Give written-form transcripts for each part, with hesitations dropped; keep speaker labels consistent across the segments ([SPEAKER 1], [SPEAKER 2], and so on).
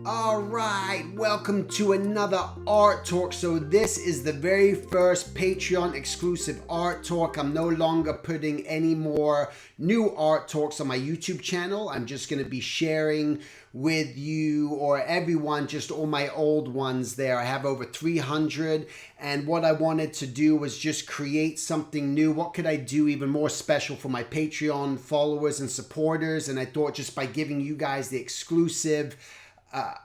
[SPEAKER 1] All right, welcome to another art talk. So this is the very first Patreon exclusive art talk. I'm no longer putting any more new art talks on my YouTube channel. I'm just going to be sharing with you or everyone just all my old ones there. I have over 300, and what I wanted to do was just create something new. What could I do even more special for my Patreon followers and supporters? And I thought just by giving you guys the exclusive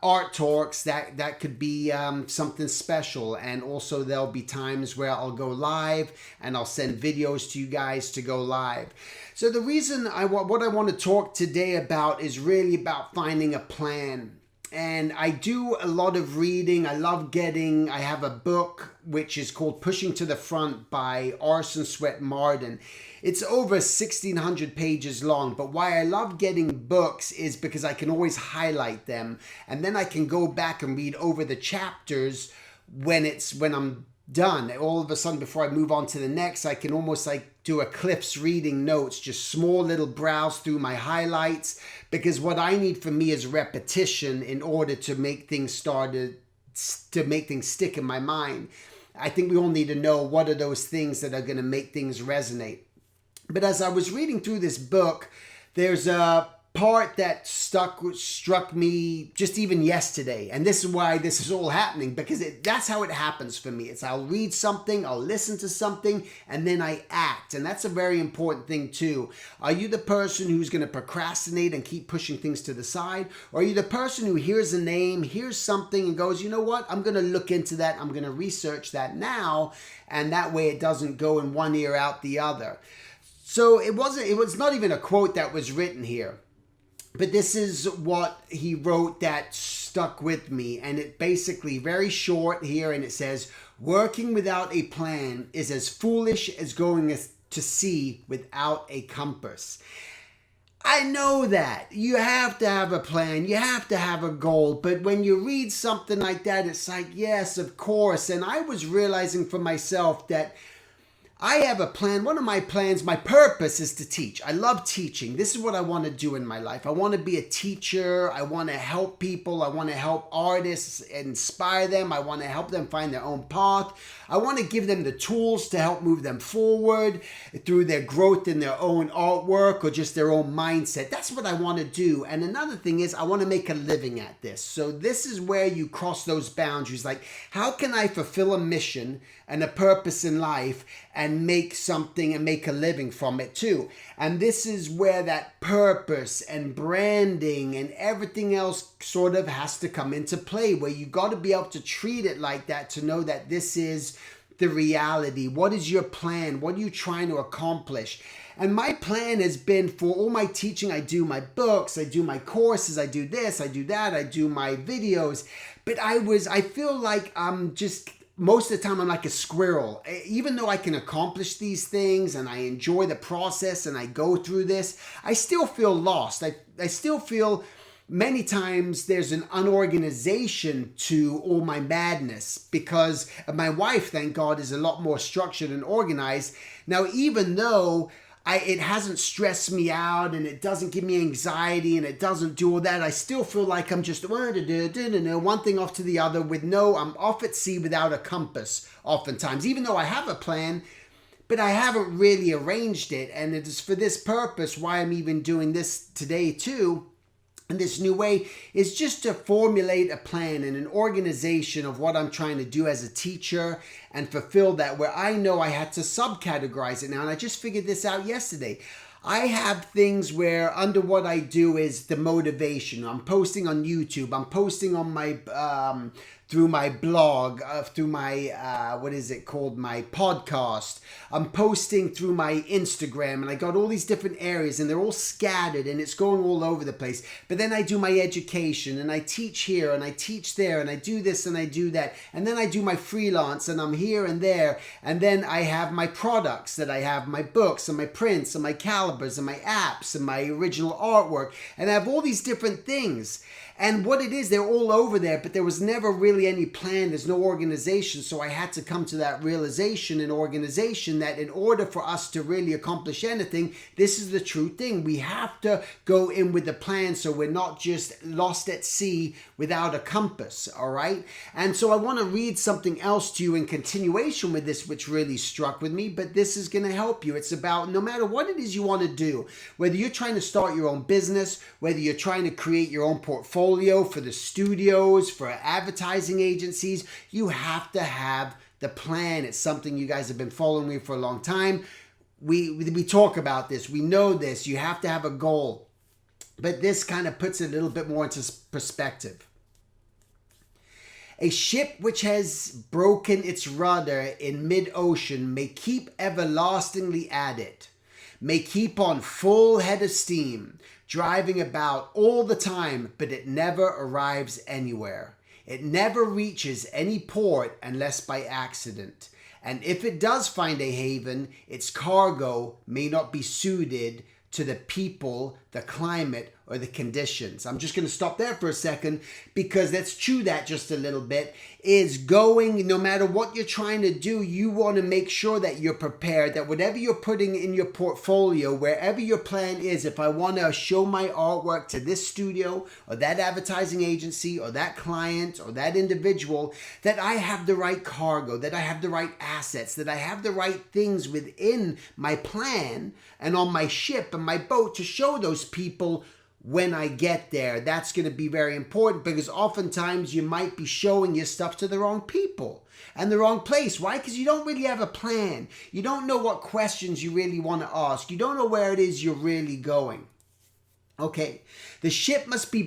[SPEAKER 1] art talks that could be something special. And also there'll be times where I'll go live and I'll send videos to you guys to go live. So the reason what I want to talk today about is really about finding a plan. And I do a lot of reading. I have a book which is called Pushing to the Front by Orson Swett Marden. It's over 1,600 pages long, but why I love getting books is because I can always highlight them, and then I can go back and read over the chapters when I'm done. All of a sudden, before I move on to the next, I can almost like do a Cliff's reading notes, just small little browse through my highlights, because what I need for me is repetition in order to make things stick in my mind. I think we all need to know what are those things that are going to make things resonate. But as I was reading through this book, there's a part that struck me just even yesterday. And this is why this is all happening, because that's how it happens for me. I'll read something, I'll listen to something, and then I act. And that's a very important thing too. Are you the person who's going to procrastinate and keep pushing things to the side? Or are you the person who hears a name, hears something, and goes, you know what, I'm going to look into that, I'm going to research that now, and that way it doesn't go in one ear out the other. So it was not even a quote that was written here, but this is what he wrote that stuck with me. And it basically very short here. And it says, working without a plan is as foolish as going to sea without a compass. I know that you have to have a plan, you have to have a goal, but when you read something like that, it's like, yes, of course. And I was realizing for myself that I have a plan. One of my plans, my purpose is to teach. I love teaching. This is what I want to do in my life. I want to be a teacher. I want to help people. I want to help artists, inspire them. I want to help them find their own path. I want to give them the tools to help move them forward through their growth in their own artwork or just their own mindset. That's what I want to do. And another thing is I want to make a living at this. So this is where you cross those boundaries. Like, how can I fulfill a mission and a purpose in life and make something and make a living from it too? And this is where that purpose and branding and everything else sort of has to come into play, where you got to be able to treat it like that to know that this is the reality. What is your plan? What are you trying to accomplish? And my plan has been, for all my teaching, I do my books, I do my courses, I do this, I do that, I do my videos. But I feel like I'm just, most of the time I'm like a squirrel. Even though I can accomplish these things and I enjoy the process and I go through this, I still feel lost. I still feel many times there's an unorganization to all my madness, because my wife, thank God, is a lot more structured and organized. Now, even though it hasn't stressed me out and it doesn't give me anxiety and it doesn't do all that, I still feel like I'm just one thing off to the other I'm off at sea without a compass oftentimes, even though I have a plan, but I haven't really arranged it. And it is for this purpose why I'm even doing this today too. And this new way is just to formulate a plan and an organization of what I'm trying to do as a teacher and fulfill that, where I know I had to subcategorize it now. And I just figured this out yesterday. I have things where under what I do is the motivation. I'm posting on YouTube. I'm posting on my through my blog, through my my podcast. I'm posting through my Instagram, and I got all these different areas, and they're all scattered, and it's going all over the place. But then I do my education, and I teach here, and I teach there, and I do this, and I do that, and then I do my freelance, and I'm here and there, and then I have my products that I have, my books, and my prints, and my calibers, and my apps, and my original artwork, and I have all these different things. And what it is, they're all over there, but there was never really any plan. There's no organization. So I had to come to that realization and organization that in order for us to really accomplish anything, this is the true thing. We have to go in with a plan so we're not just lost at sea without a compass, all right? And so I want to read something else to you in continuation with this, which really struck with me, but this is going to help you. It's about no matter what it is you want to do, whether you're trying to start your own business, whether you're trying to create your own portfolio for the studios, for advertising agencies, you have to have the plan. It's something you guys have been following me for a long time. We talk about this. We know this. You have to have a goal. But this kind of puts it a little bit more into perspective. A ship which has broken its rudder in mid-ocean may keep everlastingly at it, may keep on full head of steam, driving about all the time, but it never arrives anywhere. It never reaches any port unless by accident. And if it does find a haven, its cargo may not be suited to the people, the climate, or the conditions. I'm just going to stop there for a second because let's chew that just a little bit. Is going, no matter what you're trying to do, you want to make sure that you're prepared, that whatever you're putting in your portfolio, wherever your plan is, if I want to show my artwork to this studio or that advertising agency or that client or that individual, that I have the right cargo, that I have the right assets, that I have the right things within my plan and on my ship and my boat to show those people when I get there. That's going to be very important because oftentimes you might be showing your stuff to the wrong people and the wrong place. Why? Because you don't really have a plan. You don't know what questions you really want to ask. You don't know where it is you're really going. Okay, the ship must be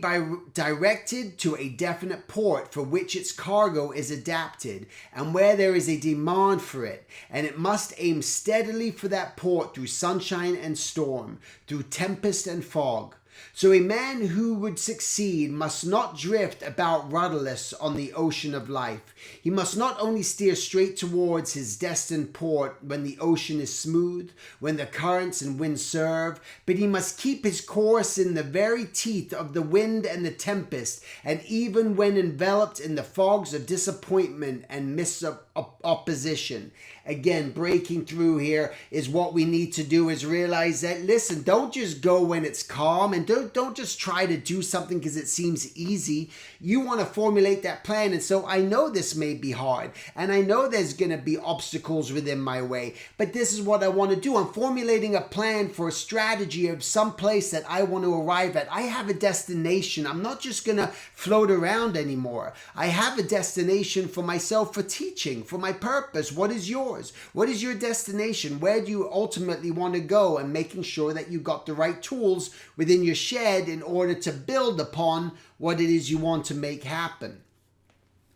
[SPEAKER 1] directed to a definite port for which its cargo is adapted and where there is a demand for it, and it must aim steadily for that port through sunshine and storm, through tempest and fog. So a man who would succeed must not drift about rudderless on the ocean of life. He must not only steer straight towards his destined port when the ocean is smooth, when the currents and winds serve, but he must keep his course in the very teeth of the wind and the tempest, and even when enveloped in the fogs of disappointment and mists of opposition. Again, breaking through here is what we need to do is realize that, listen, don't just go when it's calm and don't just try to do something because it seems easy. You want to formulate that plan. And so I know this may be hard and I know there's going to be obstacles within my way, but this is what I want to do. I'm formulating a plan for a strategy of some place that I want to arrive at. I have a destination. I'm not just going to float around anymore. I have a destination for myself, for teaching, for my purpose. What is yours? What is your destination? Where do you ultimately want to go? And making sure that you got the right tools within your shed in order to build upon what it is you want to make happen.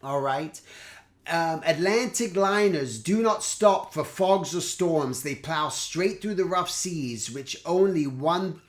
[SPEAKER 1] All right. Atlantic liners do not stop for fogs or storms. They plow straight through the rough seas, with only one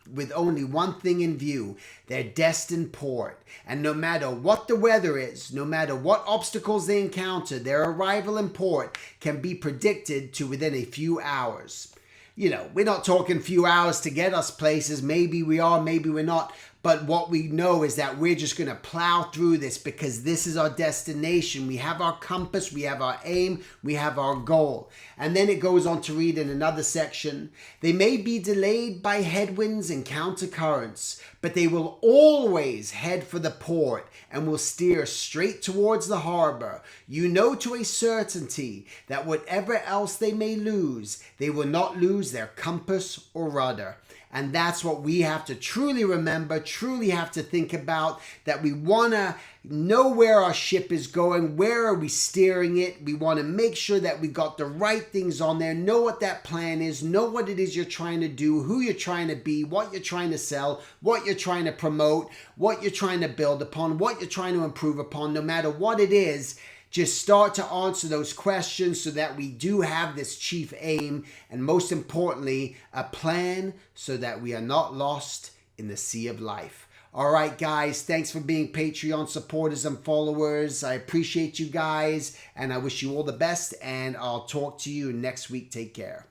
[SPEAKER 1] thing in view, their destined port. And no matter what the weather is, no matter what obstacles they encounter, their arrival in port can be predicted to within a few hours. You know, we're not talking few hours to get us places. Maybe we are, maybe we're not. But what we know is that we're just going to plow through this because this is our destination. We have our compass, we have our aim, we have our goal. And then it goes on to read in another section, they may be delayed by headwinds and countercurrents, but they will always head for the port and will steer straight towards the harbor. You know to a certainty that whatever else they may lose, they will not lose their compass or rudder. And that's what we have to truly remember, truly have to think about, that we want to know where our ship is going, where are we steering it. We want to make sure that we got the right things on there, know what that plan is, know what it is you're trying to do, who you're trying to be, what you're trying to sell, what you're trying to promote, what you're trying to build upon, what you're trying to improve upon. No matter what it is, just start to answer those questions so that we do have this chief aim, and most importantly, a plan so that we are not lost in the sea of life. All right, guys, thanks for being Patreon supporters and followers. I appreciate you guys, and I wish you all the best, and I'll talk to you next week. Take care.